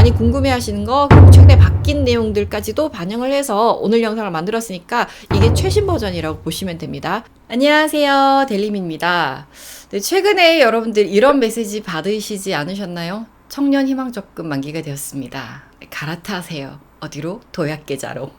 많이 궁금해 하시는 거, 그리고 최근에 바뀐 내용들까지도 반영을 해서 오늘 영상을 만들었으니까 이게 최신 버전이라고 보시면 됩니다. 안녕하세요, 델림입니다. 네, 최근에 여러분들 이런 메시지 받으시지 않으셨나요? 청년 희망 적금 만기가 되었습니다. 갈아타세요. 어디로? 도약계좌로.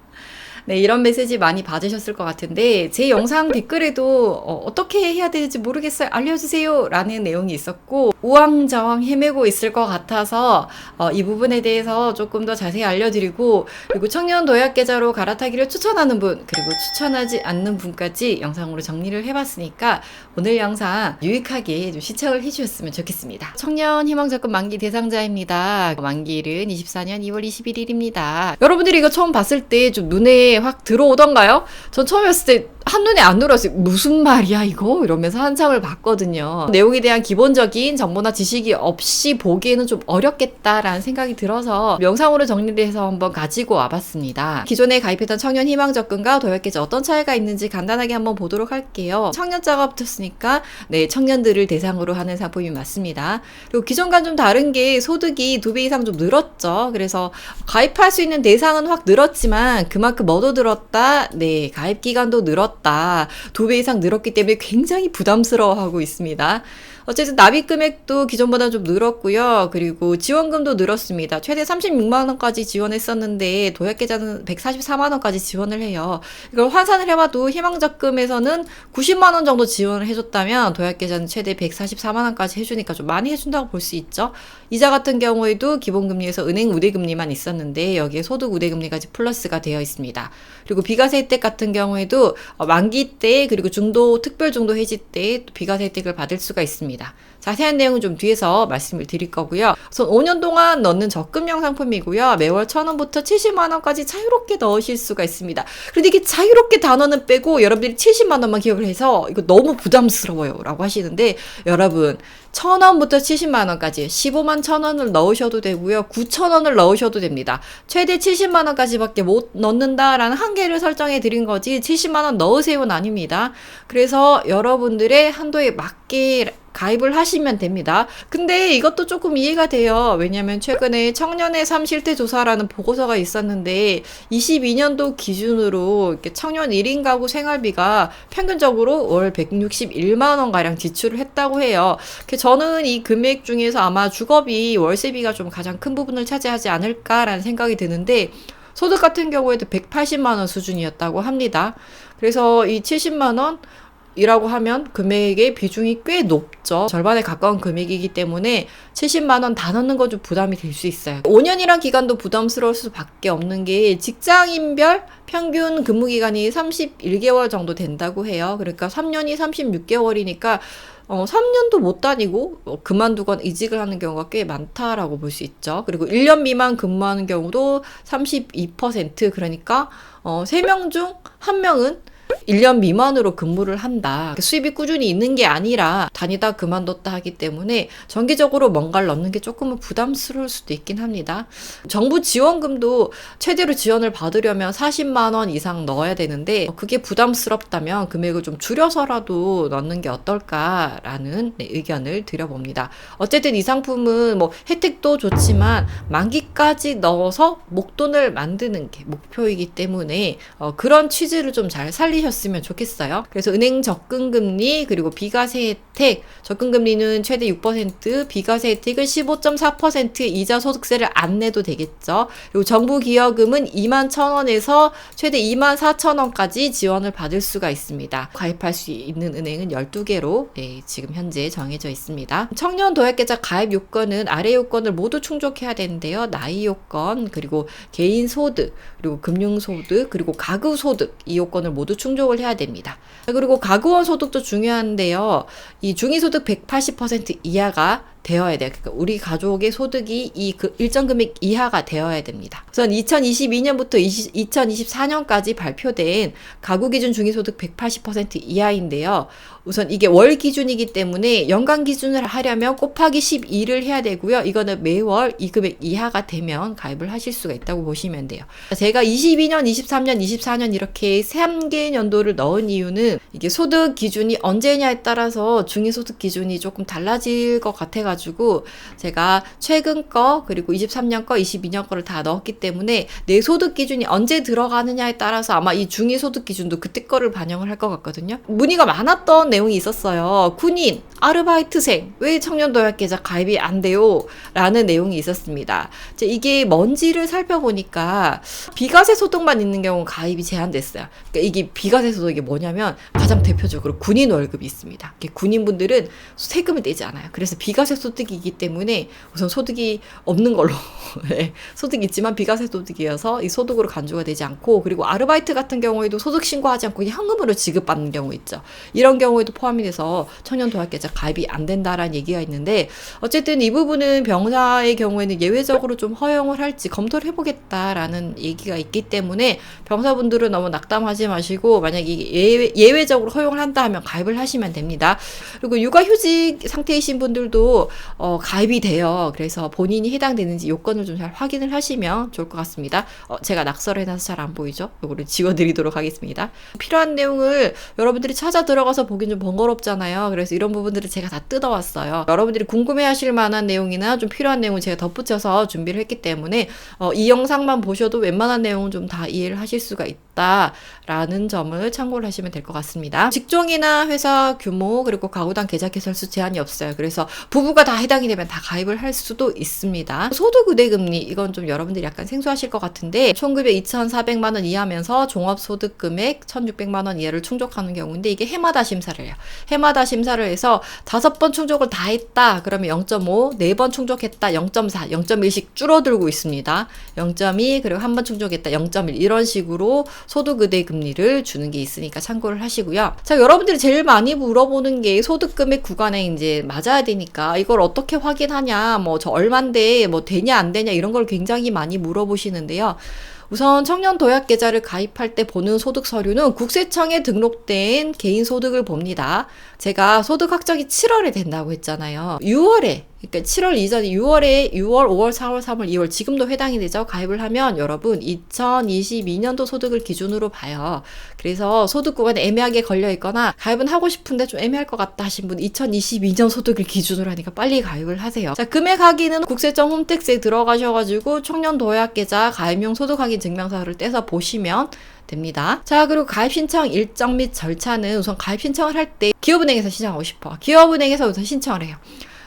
네, 이런 메시지 많이 받으셨을 것 같은데 제 영상 댓글에도 어떻게 해야 되는지 모르겠어요. 알려주세요. 라는 내용이 있었고 우왕좌왕 헤매고 있을 것 같아서 이 부분에 대해서 조금 더 자세히 알려드리고, 그리고 청년 도약계좌로 갈아타기를 추천하는 분, 그리고 추천하지 않는 분까지 영상으로 정리를 해봤으니까 오늘 영상 유익하게 좀 시청을 해주셨으면 좋겠습니다. 청년 희망적금 만기 대상자입니다. 만기일은 24년 2월 21일입니다. 여러분들이 이거 처음 봤을 때 좀 눈에 확 들어오던가요? 전 처음에 봤을 때 한눈에 안 들어왔어요. 무슨 말이야 이거? 이러면서 한참을 봤거든요. 내용에 대한 기본적인 정보나 지식이 없이 보기에는 좀 어렵겠다라는 생각이 들어서 영상으로 정리를 해서 한번 가지고 와봤습니다. 기존에 가입했던 청년 희망적금과 도약계좌 어떤 차이가 있는지 간단하게 한번 보도록 할게요. 청년자가 붙었으니까 네, 청년들을 대상으로 하는 상품이 맞습니다. 그리고 기존과 좀 다른 게 소득이 2배 이상 좀 늘었죠. 그래서 가입할 수 있는 대상은 확 늘었지만 그만큼 뭐도 늘었다? 네, 가입 기간도 늘었다. 2배 이상 늘었기 때문에 굉장히 부담스러워하고 있습니다. 어쨌든 납입 금액도 기존보다 좀 늘었고요. 그리고 지원금도 늘었습니다. 최대 36만 원까지 지원했었는데 도약계좌는 144만 원까지 지원을 해요. 이걸 환산을 해봐도 희망적금에서는 90만 원 정도 지원을 해줬다면 도약계좌는 최대 144만 원까지 해주니까 좀 많이 해준다고 볼 수 있죠. 이자 같은 경우에도 기본금리에서 은행 우대금리만 있었는데 여기에 소득 우대금리까지 플러스가 되어 있습니다. 그리고 비과세 혜택 같은 경우에도 만기 때, 그리고 중도 특별 중도 해지 때 비과세 혜택을 받을 수가 있습니다. 자세한 내용은 좀 뒤에서 말씀을 드릴 거고요. 우선 5년 동안 넣는 적금형 상품이고요. 매월 1,000원부터 70만 원까지 자유롭게 넣으실 수가 있습니다. 그런데 이게 자유롭게 단어는 빼고 여러분들이 70만 원만 기억을 해서 이거 너무 부담스러워요 라고 하시는데, 여러분 1,000원부터 70만 원까지 15만 1,000원을 넣으셔도 되고요. 9,000원을 넣으셔도 됩니다. 최대 70만 원까지밖에 못 넣는다라는 한계를 설정해 드린 거지 70만 원 넣으세요는 아닙니다. 그래서 여러분들의 한도에 맞게 가입을 하시면 됩니다. 근데 이것도 조금 이해가 돼요. 왜냐면 최근에 청년의 삶 실태 조사라는 보고서가 있었는데 22년도 기준으로 이렇게 청년 1인 가구 생활비가 평균적으로 월 161만 원 가량 지출을 했다고 해요. 저는 이 금액 중에서 아마 주거비, 월세비가 좀 가장 큰 부분을 차지하지 않을까라는 생각이 드는데, 소득 같은 경우에도 180만 원 수준이었다고 합니다. 그래서 이 70만 원 이라고 하면 금액의 비중이 꽤 높죠. 절반에 가까운 금액이기 때문에 70만 원 다 넣는 건 좀 부담이 될 수 있어요. 5년이란 기간도 부담스러울 수밖에 없는 게 직장인별 평균 근무기간이 31개월 정도 된다고 해요. 그러니까 3년이 36개월이니까 3년도 못 다니고 그만두거나 이직을 하는 경우가 꽤 많다라고 볼 수 있죠. 그리고 1년 미만 근무하는 경우도 32%, 그러니까 3명 중 1명은 1년 미만으로 근무를 한다. 수입이 꾸준히 있는 게 아니라 다니다 그만뒀다 하기 때문에 정기적으로 뭔가를 넣는 게 조금은 부담스러울 수도 있긴 합니다. 정부 지원금도 최대로 지원을 받으려면 40만 원 이상 넣어야 되는데 그게 부담스럽다면 금액을 좀 줄여서라도 넣는 게 어떨까라는 의견을 드려봅니다. 어쨌든 이 상품은 뭐 혜택도 좋지만 만기까지 넣어서 목돈을 만드는 게 목표이기 때문에 그런 취지를 좀 잘 살리셨으면 좋겠어요. 그래서 은행 적금금리, 그리고 비과세 혜택, 적금금리는 최대 6%, 비과세 혜택은 15.4%, 이자 소득세를 안 내도 되겠죠. 그리고 정부 기여금은 2만 1,000원에서 최대 2만 4,000원까지 지원을 받을 수가 있습니다. 가입할 수 있는 은행은 12개로 지금 현재 정해져 있습니다. 청년 도약계좌 가입 요건은 아래 요건을 모두 충족해야 되는데요. 나이 요건, 그리고 개인 소득, 그리고 금융 소득, 그리고 가구 소득, 이 요건을 모두 충족을 해야 됩니다. 그리고 가구원 소득도 중요한데요. 이 중위소득 180% 이하가 되어야 돼요. 그러니까 우리 가족의 소득이 일정 금액 이하가 되어야 됩니다. 우선 2022년부터 2024년까지 발표된 가구 기준 중위소득 180% 이하인데요. 우선 이게 월 기준이기 때문에 연간 기준을 하려면 곱하기 12를 해야 되고요. 이거는 매월 이 금액 이하가 되면 가입을 하실 수가 있다고 보시면 돼요. 제가 22년, 23년, 24년 이렇게 3개 연도를 넣은 이유는 이게 소득 기준이 언제냐에 따라서 중위소득 기준이 조금 달라질 것 같아가지고 해가지고 제가 최근 거 그리고 23년 거 22년 거를 다 넣었기 때문에 내 소득 기준이 언제 들어가느냐에 따라서 아마 이 중위 소득 기준도 그때 거를 반영을 할 것 같거든요. 문의가 많았던 내용이 있었어요. 군인, 아르바이트생 왜 청년도약계좌 가입이 안 돼요? 라는 내용이 있었습니다. 이게 뭔지를 살펴보니까 비과세 소득만 있는 경우 가입이 제한됐어요. 그러니까 이게 비과세 소득이 뭐냐면 가장 대표적으로 군인 월급이 있습니다. 군인분들은 세금을 내지 않아요. 그래서 비과세 소득이기 때문에 우선 소득이 없는 걸로 네, 소득이 있지만 비과세 소득이어서 이 소득으로 간주가 되지 않고, 그리고 아르바이트 같은 경우에도 소득 신고하지 않고 현금으로 지급받는 경우 있죠. 이런 경우에도 포함이 돼서 청년도약계좌 가입이 안 된다라는 얘기가 있는데, 어쨌든 이 부분은 병사의 경우에는 예외적으로 좀 허용을 할지 검토를 해보겠다라는 얘기가 있기 때문에 병사분들은 너무 낙담하지 마시고 만약에 예외적으로 허용을 한다 하면 가입을 하시면 됩니다. 그리고 육아휴직 상태이신 분들도 가입이 돼요. 그래서 본인이 해당되는지 요건을 좀 잘 확인을 하시면 좋을 것 같습니다. 제가 낙서를 해놔서 잘 안 보이죠? 요거를 지워드리도록 하겠습니다. 필요한 내용을 여러분들이 찾아 들어가서 보긴 좀 번거롭잖아요. 그래서 이런 부분들을 제가 다 뜯어왔어요. 여러분들이 궁금해하실 만한 내용이나 좀 필요한 내용은 제가 덧붙여서 준비를 했기 때문에 이 영상만 보셔도 웬만한 내용은 좀 다 이해를 하실 수가 있다라는 점을 참고를 하시면 될 것 같습니다. 직종이나 회사 규모 그리고 가구당 계좌 개설수 제한이 없어요. 그래서 부부가 다 해당이 되면 다 가입을 할 수도 있습니다. 소득 우대금리, 이건 좀 여러분들이 약간 생소하실 것 같은데 총급여 2,400만 원 이하면서 종합소득 금액 1,600만 원 이하를 충족하는 경우인데, 이게 해마다 심사를 해요. 해마다 심사를 해서 5번 충족을 다 했다 그러면 0.5, 4번 충족했다 0.4, 0.1씩 줄어들고 있습니다. 0.2, 그리고 한 번 충족했다 0.1, 이런 식으로 소득 우대 금리를 주는 게 있으니까 참고를 하시고요. 자, 여러분들이 제일 많이 물어보는 게 소득 금액 구간에 이제 맞아야 되니까 이걸 어떻게 확인하냐, 뭐 저 얼만데 뭐 되냐 안 되냐 이런 걸 굉장히 많이 물어보시는데요. 우선 청년도약계좌를 가입할 때 보는 소득 서류는 국세청에 등록된 개인 소득을 봅니다. 제가 소득 확정이 7월에 된다고 했잖아요. 6월에, 그러니까 7월 이전에 6월에 6월, 5월, 4월, 3월, 2월 지금도 해당이 되죠. 가입을 하면 여러분 2022년도 소득을 기준으로 봐요. 그래서 소득 구간에 애매하게 걸려 있거나 가입은 하고 싶은데 좀 애매할 것 같다 하신 분 2022년 소득을 기준으로 하니까 빨리 가입을 하세요. 자, 금액 확인은 국세청 홈택스에 들어가셔가지고 청년도약계좌 가입용 소득 확인 증명서를 떼서 보시면 됩니다. 자, 그리고 가입 신청 일정 및 절차는 우선 가입 신청을 할 때 기업은행에서 신청하고 싶어. 기업은행에서 우선 신청을 해요.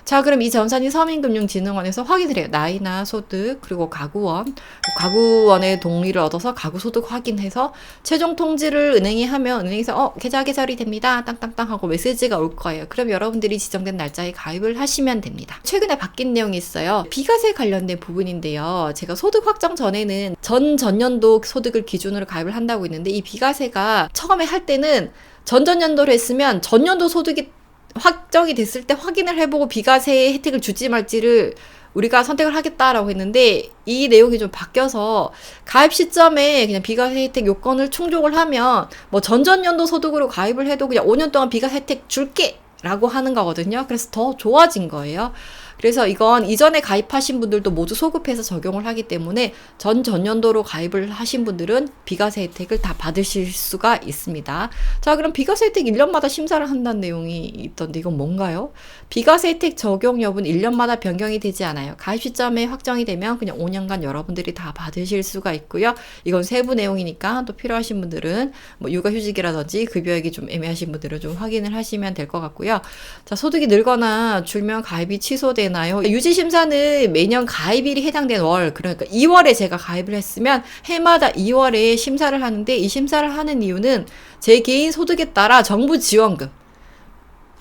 자, 그럼 이 전산이 서민금융진흥원에서 확인을 해요. 나이나 소득, 그리고 가구원. 가구원의 동의를 얻어서 가구소득 확인해서 최종 통지를 은행이 하면 은행에서 계좌 개설이 됩니다. 땅땅땅 하고 메시지가 올 거예요. 그럼 여러분들이 지정된 날짜에 가입을 하시면 됩니다. 최근에 바뀐 내용이 있어요. 비과세 관련된 부분인데요. 제가 소득 확정 전에는 전년도 소득을 기준으로 가입을 한다고 했는데, 이 비과세가 처음에 할 때는 전전년도를 했으면 전년도 소득이 확정이 됐을 때 확인을 해보고 비과세 혜택을 줄지 말지를 우리가 선택을 하겠다라고 했는데, 이 내용이 좀 바뀌어서 가입 시점에 그냥 비과세 혜택 요건을 충족을 하면 뭐 전전년도 소득으로 가입을 해도 그냥 5년 동안 비과세 혜택 줄게 라고 하는 거거든요. 그래서 더 좋아진 거예요. 그래서 이건 이전에 가입하신 분들도 모두 소급해서 적용을 하기 때문에 전년도로 가입을 하신 분들은 비과세 혜택을 다 받으실 수가 있습니다. 자, 그럼 비과세 혜택 1년마다 심사를 한다는 내용이 있던데 이건 뭔가요? 비과세 혜택 적용 여부는 1년마다 변경이 되지 않아요. 가입 시점에 확정이 되면 그냥 5년간 여러분들이 다 받으실 수가 있고요. 이건 세부 내용이니까 또 필요하신 분들은 뭐 육아휴직이라든지 급여액이 좀 애매하신 분들은 좀 확인을 하시면 될 것 같고요. 자, 소득이 늘거나 줄면 가입이 취소되는 유지심사는 매년 가입일이 해당된 월, 그러니까 2월에 제가 가입을 했으면 해마다 2월에 심사를 하는데, 이 심사를 하는 이유는 제 개인 소득에 따라 정부 지원금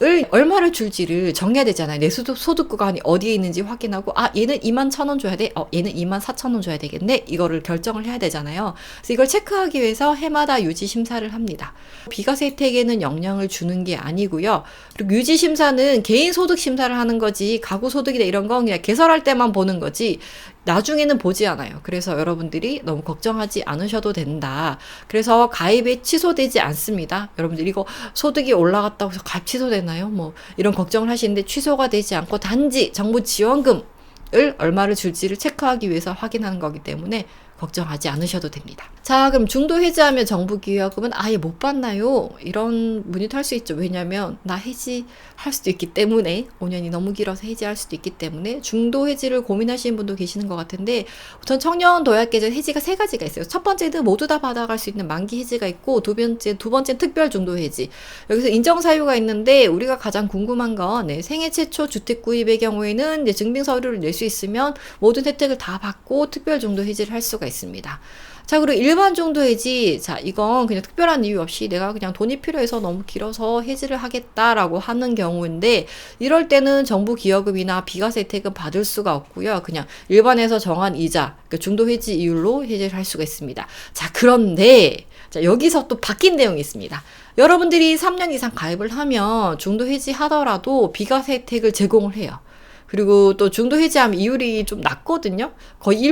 을 얼마를 줄지를 정해야 되잖아요. 내 소득 구간이 어디에 있는지 확인하고, 얘는 21,000원 줘야 돼. 얘는 24,000원 줘야 되겠네. 이거를 결정을 해야 되잖아요. 그래서 이걸 체크하기 위해서 해마다 유지 심사를 합니다. 비과세 혜택에는 영향을 주는 게 아니고요. 그리고 유지 심사는 개인 소득 심사를 하는 거지, 가구 소득이나 이런 건 그냥 개설할 때만 보는 거지 나중에는 보지 않아요. 그래서 여러분들이 너무 걱정하지 않으셔도 된다. 그래서 가입이 취소되지 않습니다. 여러분들 이거 소득이 올라갔다고 해서 가입 취소되나요? 뭐 이런 걱정을 하시는데 취소가 되지 않고 단지 정부 지원금을 얼마를 줄지를 체크하기 위해서 확인하는 거기 때문에 걱정하지 않으셔도 됩니다. 자, 그럼 중도 해지하면 정부기여금은 아예 못 받나요? 이런 문의도 할 수 있죠. 왜냐면 나 해지할 수도 있기 때문에 5년이 너무 길어서 해지할 수도 있기 때문에 중도 해지를 고민하시는 분도 계시는 것 같은데 우선 청년 도약계좌 해지가 세 가지가 있어요. 첫 번째는 모두 다 받아갈 수 있는 만기 해지가 있고 두 번째 특별 중도 해지. 여기서 인정 사유가 있는데 우리가 가장 궁금한 건 생애 최초 주택 구입의 경우에는 이제 증빙 서류를 낼 수 있으면 모든 혜택을 다 받고 특별 중도 해지를 할 수가 있습니다. 자, 그리고 일반 중도 해지. 자, 이건 그냥 특별한 이유 없이 내가 그냥 돈이 필요해서 너무 길어서 해지를 하겠다라고 하는 경우인데 이럴 때는 정부 기여금이나 비과세 혜택은 받을 수가 없고요. 그냥 일반에서 정한 이자, 그러니까 중도 해지 이율로 해지를 할 수가 있습니다. 자, 그런데 자, 여기서 또 바뀐 내용이 있습니다. 여러분들이 3년 이상 가입을 하면 중도 해지 하더라도 비과세 혜택을 제공을 해요. 그리고 또 중도 해지하면 이율이 좀 낮거든요. 거의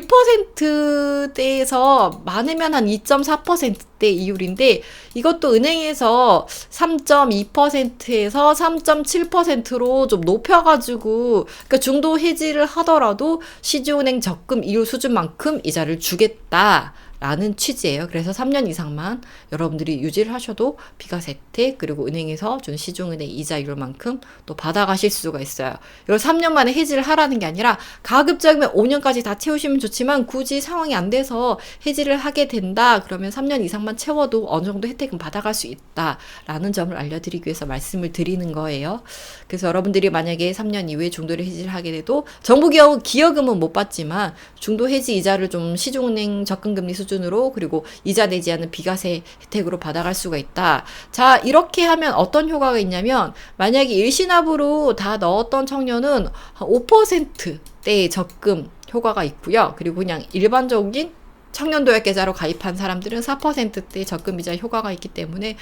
1%대에서 많으면 한 2.4%대 이율인데 이것도 은행에서 3.2%에서 3.7%로 좀 높여가지고 그러니까 중도 해지를 하더라도 시중은행 적금 이율 수준만큼 이자를 주겠다. 라는 취지예요. 그래서 3년 이상만 여러분들이 유지를 하셔도 비과세 혜택 그리고 은행에서 준 시중은행 이자율만큼 또 받아가실 수가 있어요. 이걸 3년 만에 해지를 하라는 게 아니라 가급적이면 5년까지 다 채우시면 좋지만 굳이 상황이 안 돼서 해지를 하게 된다. 그러면 3년 이상만 채워도 어느 정도 혜택은 받아갈 수 있다라는 점을 알려드리기 위해서 말씀을 드리는 거예요. 그래서 여러분들이 만약에 3년 이후에 중도를 해지를 하게 돼도 정부 기여금은 못 받지만 중도 해지 이자를 좀 시중은행 적금금리 수준으로 그리고 이자 내지 않은 비과세 혜택으로 받아갈 수가 있다. 자, 이렇게 하면 어떤 효과가 있냐면 만약에 일시납으로 다 넣었던 청년은 5%대의 적금 효과가 있고요. 그리고 그냥 일반적인 청년도약계좌로 가입한 사람들은 4%대 적금이자 효과가 있기 때문에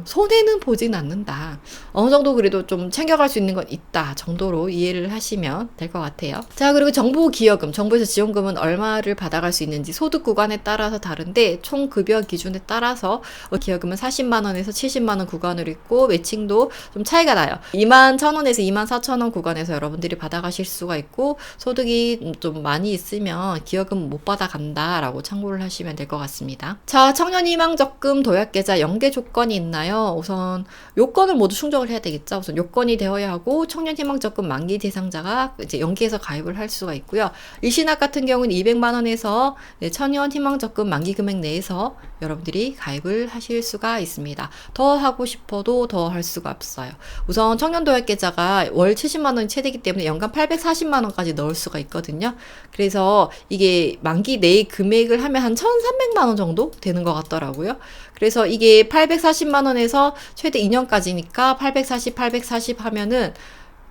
손해는 보진 않는다. 어느 정도 그래도 좀 챙겨갈 수 있는 건 있다 정도로 이해를 하시면 될 것 같아요. 자, 그리고 정부 기여금, 정부에서 지원금은 얼마를 받아갈 수 있는지 소득 구간에 따라서 다른데 총 급여 기준에 따라서 기여금은 40만 원에서 70만 원 구간으로 있고 매칭도 좀 차이가 나요. 2만 1,000원에서 2만 4천 원 구간에서 여러분들이 받아가실 수가 있고 소득이 좀 많이 있으면 기여금 못 받아간다 라고 참고를 하시면 될 것 같습니다. 자, 청년희망적금 도약계좌 연계 조건이 있나요? 우선 요건을 모두 충족을 해야 되겠죠. 우선 요건이 되어야 하고 청년희망적금 만기 대상자가 이제 연계해서 가입을 할 수가 있고요. 일시납 같은 경우는 200만 원에서 청년희망적금 만기 금액 내에서 여러분들이 가입을 하실 수가 있습니다. 더 하고 싶어도 더 할 수가 없어요. 우선 청년도약계좌가 월 70만 원이 최대이기 때문에 연간 840만 원까지 넣을 수가 있거든요. 그래서 이게 만기 내의 금액을 하면 한 1,300만 원 정도 되는 것 같더라고요. 그래서 이게 840만 원에서 최대 2년까지니까 840 하면은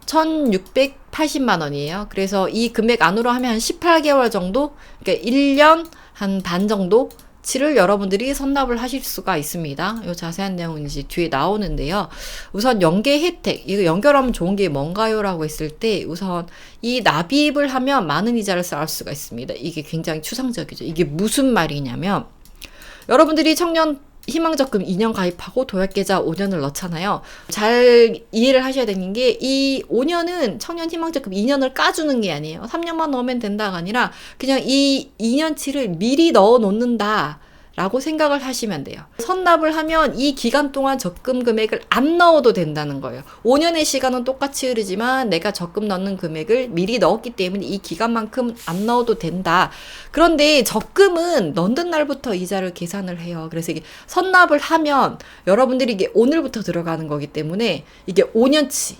1,680만 원이에요. 그래서 이 금액 안으로 하면 한 18개월 정도, 그러니까 1년 한 반 정도 치를 여러분들이 선납을 하실 수가 있습니다. 이 자세한 내용은 이제 뒤에 나오는데요. 우선 연계 혜택, 이거 연결하면 좋은 게 뭔가요? 라고 했을 때 우선 이 납입을 하면 많은 이자를 쌓을 수가 있습니다. 이게 굉장히 추상적이죠. 이게 무슨 말이냐면 여러분들이 청년 희망적금 2년 가입하고 도약계좌 5년을 넣잖아요. 잘 이해를 하셔야 되는 게 이 5년은 청년 희망적금 2년을 까주는 게 아니에요. 3년만 넣으면 된다가 아니라 그냥 이 2년치를 미리 넣어 놓는다. 라고 생각을 하시면 돼요. 선납을 하면 이 기간 동안 적금 금액을 안 넣어도 된다는 거예요. 5년의 시간은 똑같이 흐르지만 내가 적금 넣는 금액을 미리 넣었기 때문에 이 기간만큼 안 넣어도 된다. 그런데 적금은 넣는 날부터 이자를 계산을 해요. 그래서 이게 선납을 하면 여러분들이 이게 오늘부터 들어가는 거기 때문에 이게 5년치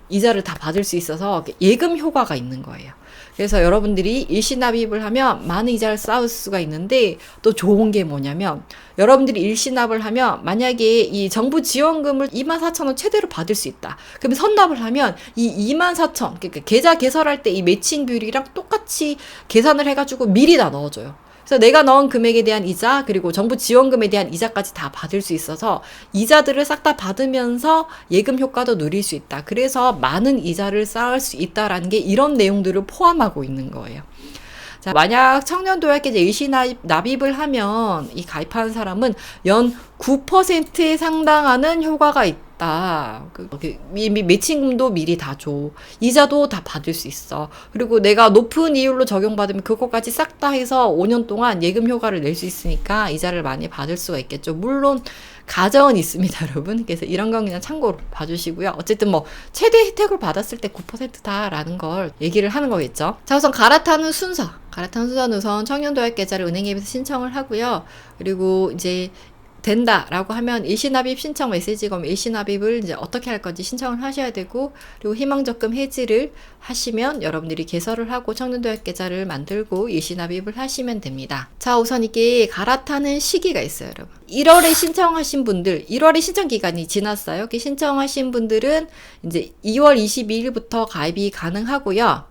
이자를 다 받을 수 있어서 예금 효과가 있는 거예요. 그래서 여러분들이 일시납입을 하면 많은 이자를 쌓을 수가 있는데 또 좋은 게 뭐냐면 여러분들이 일시납을 하면 만약에 이 정부 지원금을 24,000원 최대로 받을 수 있다. 그러면 선납을 하면 이 24,000, 그러니까 계좌 개설할 때 이 매칭 비율이랑 똑같이 계산을 해가지고 미리 다 넣어줘요. 그래서 내가 넣은 금액에 대한 이자 그리고 정부 지원금에 대한 이자까지 다 받을 수 있어서 이자들을 싹 다 받으면서 예금 효과도 누릴 수 있다. 그래서 많은 이자를 쌓을 수 있다라는 게 이런 내용들을 포함하고 있는 거예요. 자, 만약 청년도약계좌 일시납입을 하면 이 가입하는 사람은 연 9%에 상당하는 효과가 있다. 낫다. 매칭금도 미리 다 줘. 이자도 다 받을 수 있어. 그리고 내가 높은 이율로 적용받으면 그것까지 싹 다 해서 5년 동안 예금 효과를 낼 수 있으니까 이자를 많이 받을 수가 있겠죠. 물론 가정은 있습니다, 여러분. 그래서 이런 건 그냥 참고로 봐주시고요. 어쨌든 뭐 최대 혜택을 받았을 때 9%다라는 걸 얘기를 하는 거겠죠. 자, 우선 갈아타는 순서는 우선 청년도약계좌를 은행앱에서 신청을 하고요. 그리고 이제 된다라고 하면 일시납입 신청 메시지가 오면 일시납입을 이제 어떻게 할 건지 신청을 하셔야 되고, 그리고 희망적금 해지를 하시면 여러분들이 개설을 하고 청년도약 계좌를 만들고 일시납입을 하시면 됩니다. 자, 우선 이게 갈아타는 시기가 있어요, 여러분. 1월에 신청하신 분들, 1월에 신청 기간이 지났어요. 이렇게 신청하신 분들은 이제 2월 22일부터 가입이 가능하고요.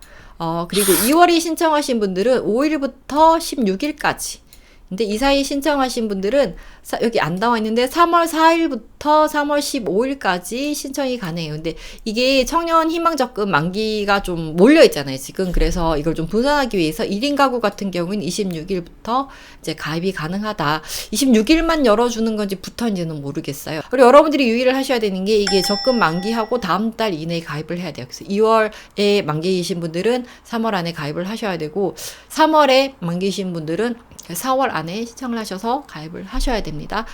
그리고 2월에 신청하신 분들은 5일부터 16일까지. 근데 이 사이 신청하신 분들은 여기 안 나와 있는데 3월 4일부터 3월 15일까지 신청이 가능해요. 근데 이게 청년 희망적금 만기가 좀 몰려 있잖아요, 지금. 그래서 이걸 좀 분산하기 위해서 1인 가구 같은 경우는 26일부터 이제 가입이 가능하다. 26일만 열어주는 건지 붙어있는지는 모르겠어요. 그리고 여러분들이 유의를 하셔야 되는 게 이게 적금 만기하고 다음 달 이내에 가입을 해야 돼요. 그래서 2월에 만기이신 분들은 3월 안에 가입을 하셔야 되고, 3월에 만기이신 분들은 4월 안에 신청을 하셔서 가입을 하셔야 됩니다.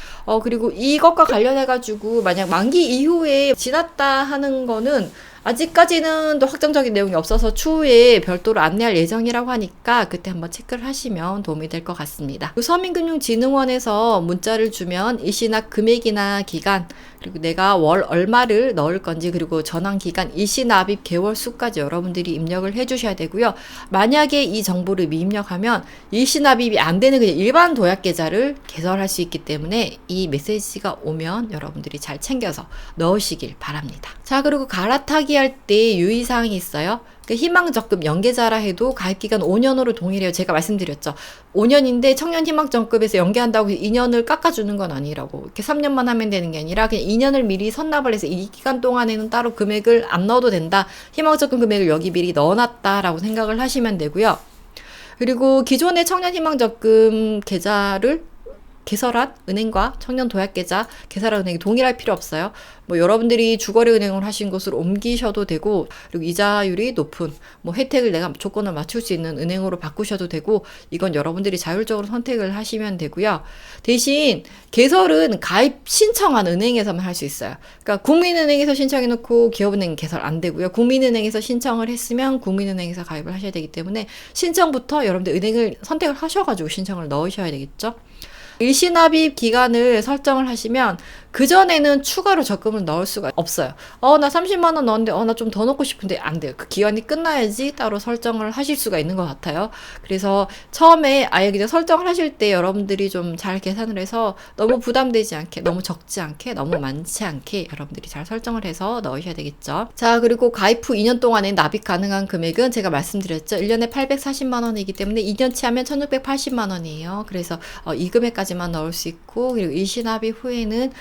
그리고 이것과 관련해가지고 만약 만기 이후에 지났다 하는 거는 아직까지는 또 확정적인 내용이 없어서 추후에 별도로 안내할 예정이라고 하니까 그때 한번 체크를 하시면 도움이 될 것 같습니다. 서민금융진흥원에서 문자를 주면 일시납 금액이나 기간, 그리고 내가 월 얼마를 넣을 건지, 그리고 전환 기간, 일시납입 개월 수까지 여러분들이 입력을 해주셔야 되고요. 만약에 이 정보를 미입력하면 일시납입이 안 되는 그냥 일반 도약계좌를 개설할 수 있기 때문에 이 메시지가 오면 여러분들이 잘 챙겨서 넣으시길 바랍니다. 자, 그리고 갈아타기 할 때 유의사항이 있어요. 희망적금 연계자라 해도 가입기간 5년으로 동일해요. 제가 말씀드렸죠. 5년인데 청년희망적금에서 연계한다고 2년을 깎아주는 건 아니라고. 이렇게 3년만 하면 되는 게 아니라 그냥 2년을 미리 선납을 해서 이 기간 동안에는 따로 금액을 안 넣어도 된다. 희망적금 금액을 여기 미리 넣어놨다라고 생각을 하시면 되고요. 그리고 기존의 청년희망적금 계좌를 개설한 은행과 청년도약계좌 개설한 은행이 동일할 필요 없어요. 뭐 여러분들이 주거래은행을 하신 곳으로 옮기셔도 되고, 그리고 이자율이 높은 뭐 혜택을 내가 조건을 맞출 수 있는 은행으로 바꾸셔도 되고, 이건 여러분들이 자율적으로 선택을 하시면 되고요. 대신 개설은 가입 신청한 은행에서만 할 수 있어요. 그러니까 국민은행에서 신청해 놓고 기업은행 개설 안 되고요. 국민은행에서 신청을 했으면 국민은행에서 가입을 하셔야 되기 때문에 신청부터 여러분들 은행을 선택을 하셔가지고 신청을 넣으셔야 되겠죠. 일시납입 기간을 설정을 하시면 그전에는 추가로 적금을 넣을 수가 없어요. 나 30만 원 넣었는데 나 좀 더 넣고 싶은데 안 돼요. 그 기간이 끝나야지 따로 설정을 하실 수가 있는 것 같아요. 그래서 처음에 아예 그냥 설정을 하실 때 여러분들이 좀 잘 계산을 해서 너무 부담되지 않게, 너무 적지 않게, 너무 많지 않게 여러분들이 잘 설정을 해서 넣으셔야 되겠죠. 자, 그리고 가입 후 2년 동안에 납입 가능한 금액은 제가 말씀드렸죠. 1년에 840만 원이기 때문에 2년치 하면 1680만 원이에요. 그래서 이 금액까지만 넣을 수 있고, 그리고 일시납입 후에는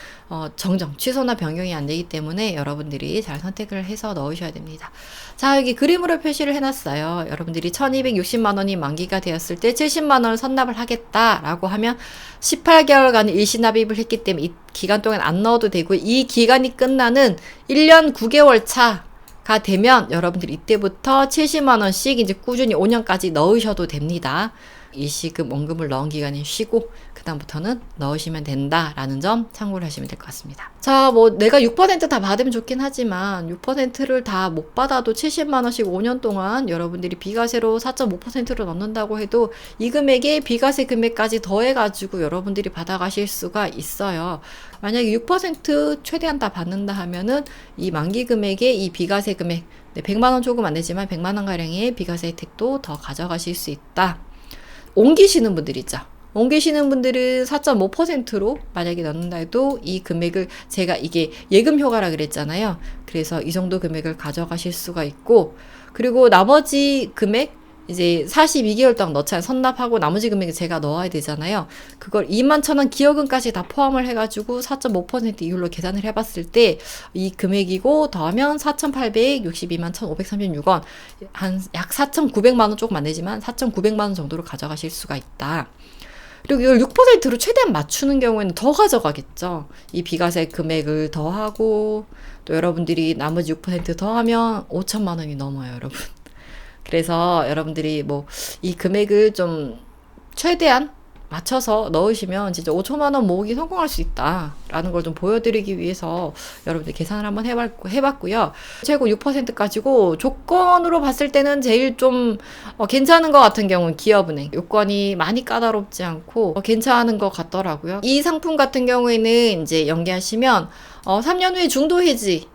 정정, 취소나 변경이 안 되기 때문에 여러분들이 잘 선택을 해서 넣으셔야 됩니다. 자, 여기 그림으로 표시를 해놨어요. 여러분들이 1260만 원이 만기가 되었을 때 70만 원을 선납을 하겠다라고 하면 18개월간 일시납입을 했기 때문에 이 기간 동안 안 넣어도 되고, 이 기간이 끝나는 1년 9개월 차가 되면 여러분들이 이때부터 70만 원씩 이제 꾸준히 5년까지 넣으셔도 됩니다. 일시금, 원금을 넣은 기간이 쉬고 그다음부터는 넣으시면 된다라는 점 참고를 하시면 될 것 같습니다. 자, 뭐 내가 6% 다 받으면 좋긴 하지만 6%를 다 못 받아도 70만 원씩 5년 동안 여러분들이 비과세로 4.5%로 넣는다고 해도 이 금액에 비과세 금액까지 더해가지고 여러분들이 받아가실 수가 있어요. 만약에 6% 최대한 다 받는다 하면은 이 만기 금액에 이 비과세 금액, 100만 원 조금 안 되지만 100만 원 가량의 비과세 혜택도 더 가져가실 수 있다. 옮기시는 분들 있죠. 옮기시는 분들은 4.5%로 만약에 넣는다 해도 이 금액을, 제가 이게 예금 효과라 그랬잖아요. 그래서 이 정도 금액을 가져가실 수가 있고, 그리고 나머지 금액 이제 42개월 동안 넣잖아요. 선납하고 나머지 금액을 제가 넣어야 되잖아요. 그걸 21,000원 기여금까지 다 포함을 해가지고 4.5% 이율로 계산을 해봤을 때 이 금액이고 더하면 4,862만 1,536원, 한 약 4,900만 원 조금 안 되지만 4,900만 원 정도로 가져가실 수가 있다. 그리고 이걸 6%로 최대한 맞추는 경우에는 더 가져가겠죠. 이 비과세 금액을 더하고 또 여러분들이 나머지 6% 더하면 5천만 원이 넘어요, 여러분. 그래서 여러분들이 뭐 이 금액을 좀 최대한 맞춰서 넣으시면 진짜 5천만 원 모으기 성공할 수 있다라는 걸 좀 보여드리기 위해서 여러분들 계산을 한번 해봤고요. 최고 6% 가지고 조건으로 봤을 때는 제일 좀 괜찮은 것 같은 경우는 기업은행. 요건이 많이 까다롭지 않고 괜찮은 것 같더라고요. 이 상품 같은 경우에는 이제 연계하시면 3년 후에 중도 해지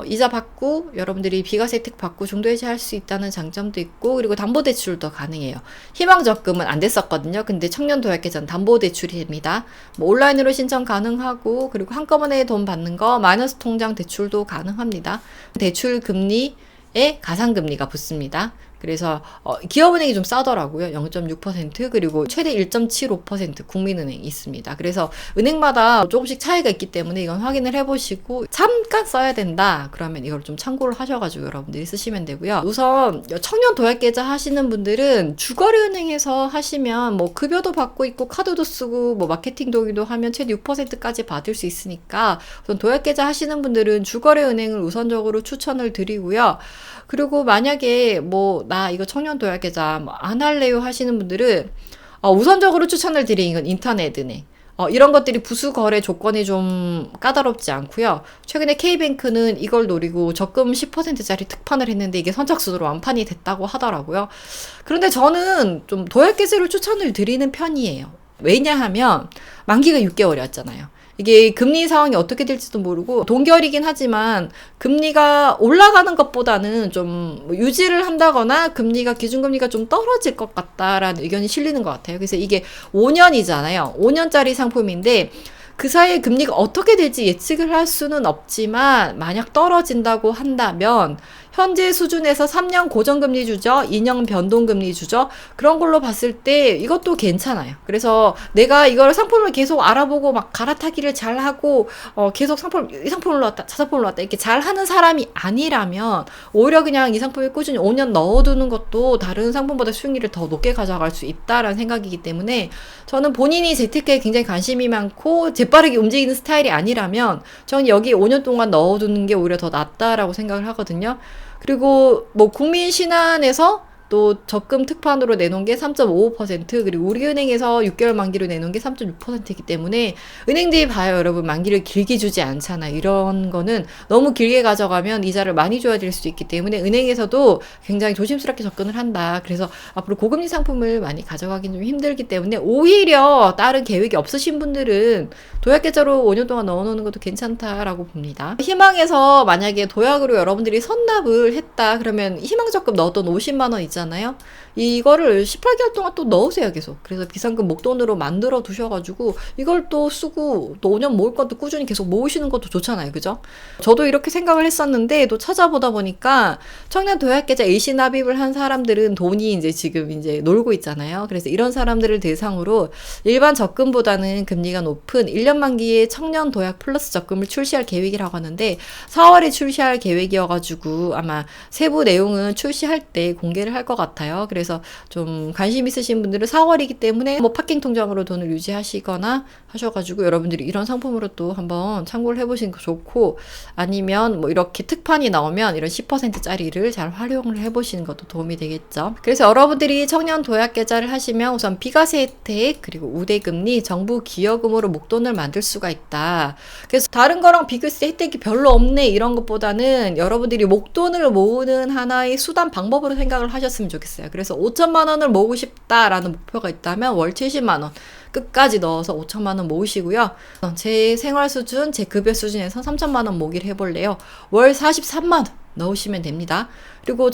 이자 받고 여러분들이 비과세 혜택 받고 중도 해지할 수 있다는 장점도 있고, 그리고 담보대출도 가능해요. 희망적금은 안 됐었거든요. 근데 청년도약계좌는 담보대출이 됩니다. 뭐 온라인으로 신청 가능하고, 그리고 한꺼번에 돈 받는 거 마이너스 통장 대출도 가능합니다. 대출 금리에 가상금리가 붙습니다. 그래서 기업은행이 좀 싸더라고요. 0.6%, 그리고 최대 1.75% 국민은행이 있습니다. 그래서 은행마다 조금씩 차이가 있기 때문에 이건 확인을 해보시고, 잠깐 써야 된다 그러면 이걸 좀 참고를 하셔가지고 여러분들이 쓰시면 되고요. 우선 청년 도약계좌 하시는 분들은 주거래은행에서 하시면 뭐 급여도 받고 있고 카드도 쓰고 뭐 마케팅 동의도 하면 최대 6%까지 받을 수 있으니까 우선 도약계좌 하시는 분들은 주거래은행을 우선적으로 추천을 드리고요. 그리고 만약에 뭐 나 이거 청년 도약계좌 뭐 안 할래요 하시는 분들은 우선적으로 추천을 드리는 건 인터넷은행. 이런 것들이 부수 거래 조건이 좀 까다롭지 않고요. 최근에 K뱅크는 이걸 노리고 적금 10%짜리 특판을 했는데 이게 선착순으로 완판이 됐다고 하더라고요. 그런데 저는 좀 도약계좌를 추천을 드리는 편이에요. 왜냐하면 만기가 6개월이었잖아요. 이게 금리 상황이 어떻게 될지도 모르고 동결이긴 하지만 금리가 올라가는 것보다는 좀 유지를 한다거나 금리가 기준금리가 좀 떨어질 것 같다라는 의견이 실리는 것 같아요. 그래서 이게 5년이잖아요. 5년짜리 상품인데 그 사이에 금리가 어떻게 될지 예측을 할 수는 없지만 만약 떨어진다고 한다면 현재 수준에서 3년 고정금리 주죠. 2년 변동금리 주죠. 그런 걸로 봤을 때 이것도 괜찮아요. 그래서 내가 이걸 상품을 계속 알아보고 막 갈아타기를 잘하고 계속 이 상품을 넣었다 저 상품을 넣었다 이렇게 잘하는 사람이 아니라면 오히려 그냥 이 상품을 꾸준히 5년 넣어두는 것도 다른 상품보다 수익률을 더 높게 가져갈 수 있다라는 생각이기 때문에 저는 본인이 재테크에 굉장히 관심이 많고 재빠르게 움직이는 스타일이 아니라면 저는 여기 5년 동안 넣어두는 게 오히려 더 낫다라고 생각을 하거든요. 그리고 뭐 국민신한에서 또 적금 특판으로 내놓은 게 3.55%, 그리고 우리은행에서 6개월 만기로 내놓은 게 3.6%이기 때문에 은행들이 봐요, 여러분. 만기를 길게 주지 않잖아요. 이런 거는 너무 길게 가져가면 이자를 많이 줘야 될 수도 있기 때문에 은행에서도 굉장히 조심스럽게 접근을 한다. 그래서 앞으로 고금리 상품을 많이 가져가긴 좀 힘들기 때문에 오히려 다른 계획이 없으신 분들은 도약계좌로 5년 동안 넣어놓는 것도 괜찮다라고 봅니다. 희망에서 만약에 도약으로 여러분들이 선납을 했다 그러면 희망적금 넣었던 50만 원 있잖아요. 이거를 18개월 동안 또 넣으세요, 계속. 그래서 비상금 목돈으로 만들어 두셔가지고 이걸 또 쓰고 또 5년 모을 것도 꾸준히 계속 모으시는 것도 좋잖아요, 그죠? 저도 이렇게 생각을 했었는데 또 찾아보다 보니까 청년 도약계좌 일시 납입을 한 사람들은 돈이 이제 지금 이제 놀고 있잖아요. 그래서 이런 사람들을 대상으로 일반 적금보다는 금리가 높은 1년 만기의 청년 도약 플러스 적금을 출시할 계획이라고 하는데 4월에 출시할 계획이어가지고 아마 세부 내용은 출시할 때 공개를 할 것 같아요. 그래서 좀 관심 있으신 분들은 4월이기 때문에 뭐 파킹 통장으로 돈을 유지하시거나 하셔가지고 여러분들이 이런 상품으로 또 한번 참고를 해보시는 거 좋고, 아니면 뭐 이렇게 특판이 나오면 이런 10%짜리를 잘 활용을 해보시는 것도 도움이 되겠죠. 그래서 여러분들이 청년 도약 계좌를 하시면 우선 비과세 혜택 그리고 우대금리 정부 기여금으로 목돈을 만들 수가 있다. 그래서 다른 거랑 비교했을 때 혜택이 별로 없네 이런 것보다는 여러분들이 목돈을 모으는 하나의 수단 방법으로 생각을 하셨으면 좋겠어요. 그래서 5천만 원을 모으고 싶다라는 목표가 있다면 월 70만 원 끝까지 넣어서 5천만 원 모으시고요. 제 생활 수준, 제 급여 수준에서 3천만 원 모기를 해볼래요. 월 43만 원 넣으시면 됩니다. 그리고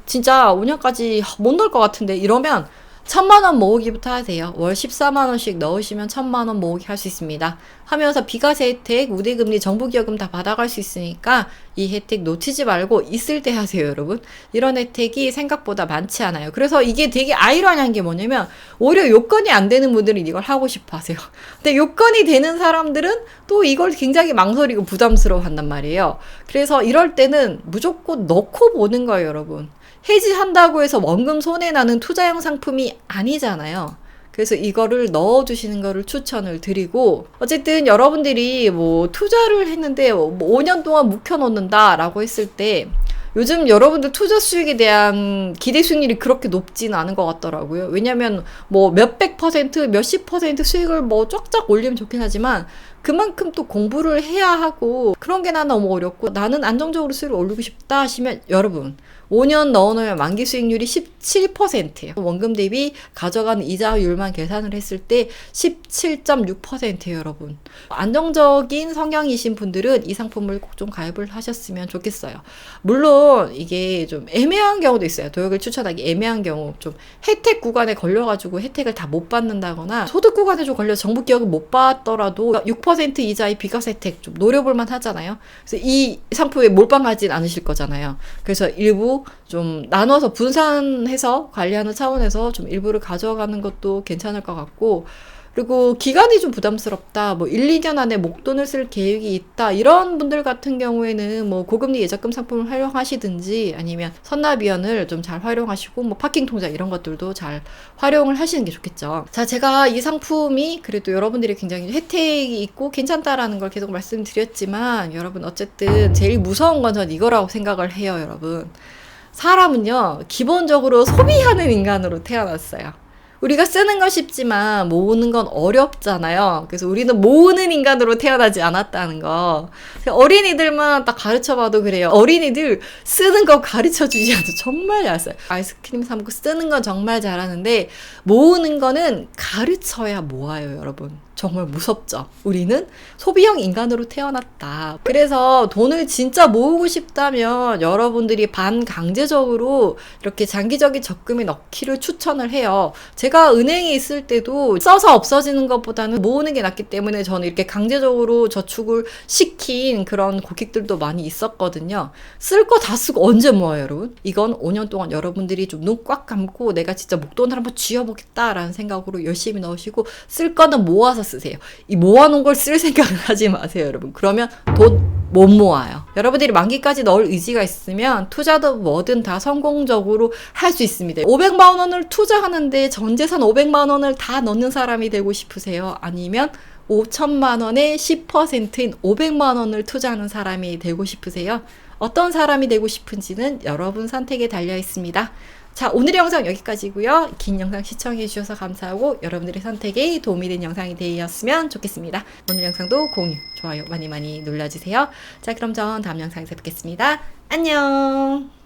진짜 5년까지 못 넣을 것 같은데 이러면 1,000만 원 모으기부터 하세요. 월 14만 원씩 넣으시면 1,000만 원 모으기 할 수 있습니다. 하면서 비과세 혜택, 우대금리, 정부기여금 다 받아갈 수 있으니까 이 혜택 놓치지 말고 있을 때 하세요, 여러분. 이런 혜택이 생각보다 많지 않아요. 그래서 이게 되게 아이러니한 게 뭐냐면 오히려 요건이 안 되는 분들은 이걸 하고 싶어 하세요. 근데 요건이 되는 사람들은 또 이걸 굉장히 망설이고 부담스러워 한단 말이에요. 그래서 이럴 때는 무조건 넣고 보는 거예요, 여러분. 해지한다고 해서 원금 손해나는 투자형 상품이 아니잖아요. 그래서 이거를 넣어두시는 거를 추천을 드리고, 어쨌든 여러분들이 뭐 투자를 했는데 뭐 5년 동안 묵혀놓는다라고 했을 때 요즘 여러분들 투자 수익에 대한 기대 수익률이 그렇게 높지는 않은 것 같더라고요. 왜냐면 뭐 몇백 퍼센트, 몇십 퍼센트 수익을 뭐 쫙쫙 올리면 좋긴 하지만 그만큼 또 공부를 해야 하고 그런 게 나 너무 어렵고 나는 안정적으로 수익을 올리고 싶다 하시면 여러분 5년 넣어놓으면 만기 수익률이 17%예요. 원금 대비 가져가는 이자율만 계산을 했을 때 17.6%예요, 여러분. 안정적인 성향이신 분들은 이 상품을 꼭 좀 가입을 하셨으면 좋겠어요. 물론 이게 좀 애매한 경우도 있어요. 도역을 추천하기 애매한 경우, 좀 혜택 구간에 걸려가지고 혜택을 다 못 받는다거나 소득 구간에 좀 걸려 정부 기업을 못 받더라도 6% 이자의 비과세 혜택 좀 노려볼만 하잖아요. 그래서 이 상품에 몰빵하진 않으실 거잖아요. 그래서 일부 좀 나눠서 분산해서 관리하는 차원에서 좀 일부를 가져가는 것도 괜찮을 것 같고, 그리고 기간이 좀 부담스럽다, 뭐 1, 2년 안에 목돈을 쓸 계획이 있다, 이런 분들 같은 경우에는 뭐 고금리 예적금 상품을 활용하시든지 아니면 선납위원을 좀 잘 활용하시고 뭐 파킹 통장 이런 것들도 잘 활용을 하시는 게 좋겠죠. 자, 제가 이 상품이 그래도 여러분들이 굉장히 혜택이 있고 괜찮다라는 걸 계속 말씀드렸지만 여러분 어쨌든 제일 무서운 건 전 이거라고 생각을 해요, 여러분. 사람은요, 기본적으로 소비하는 인간으로 태어났어요. 우리가 쓰는 건 쉽지만 모으는 건 어렵잖아요. 그래서 우리는 모으는 인간으로 태어나지 않았다는 거. 어린이들만 딱 가르쳐봐도 그래요. 어린이들 쓰는 거 가르쳐주지 않아도 정말 잘 써요. 아이스크림 사 먹고 쓰는 건 정말 잘하는데 모으는 거는 가르쳐야 모아요, 여러분. 정말 무섭죠. 우리는 소비형 인간으로 태어났다. 그래서 돈을 진짜 모으고 싶다면 여러분들이 반강제적으로 이렇게 장기적인 적금에 넣기를 추천을 해요. 제가 은행에 있을 때도 써서 없어지는 것보다는 모으는 게 낫기 때문에 저는 이렇게 강제적으로 저축을 시킨 그런 고객들도 많이 있었거든요. 쓸 거 다 쓰고 언제 모아요, 여러분? 이건 5년 동안 여러분들이 좀 눈 꽉 감고 내가 진짜 목돈을 한번 쥐어보겠다라는 생각으로 열심히 넣으시고 쓸 거는 모아서 쓰세요. 이 모아놓은 걸 쓸 생각을 하지 마세요, 여러분. 그러면 돈 못 모아요. 여러분들이 만기까지 넣을 의지가 있으면 투자도 뭐든 다 성공적으로 할 수 있습니다. 500만 원을 투자하는데 전 재산 500만 원을 다 넣는 사람이 되고 싶으세요? 아니면 5천만 원의 10%인 500만 원을 투자하는 사람이 되고 싶으세요? 어떤 사람이 되고 싶은지는 여러분 선택에 달려 있습니다. 자, 오늘의 영상 여기까지고요. 긴 영상 시청해 주셔서 감사하고 여러분들의 선택에 도움이 된 영상이 되었으면 좋겠습니다. 오늘 영상도 공유, 좋아요 많이 많이 눌러주세요. 자, 그럼 전 다음 영상에서 뵙겠습니다. 안녕.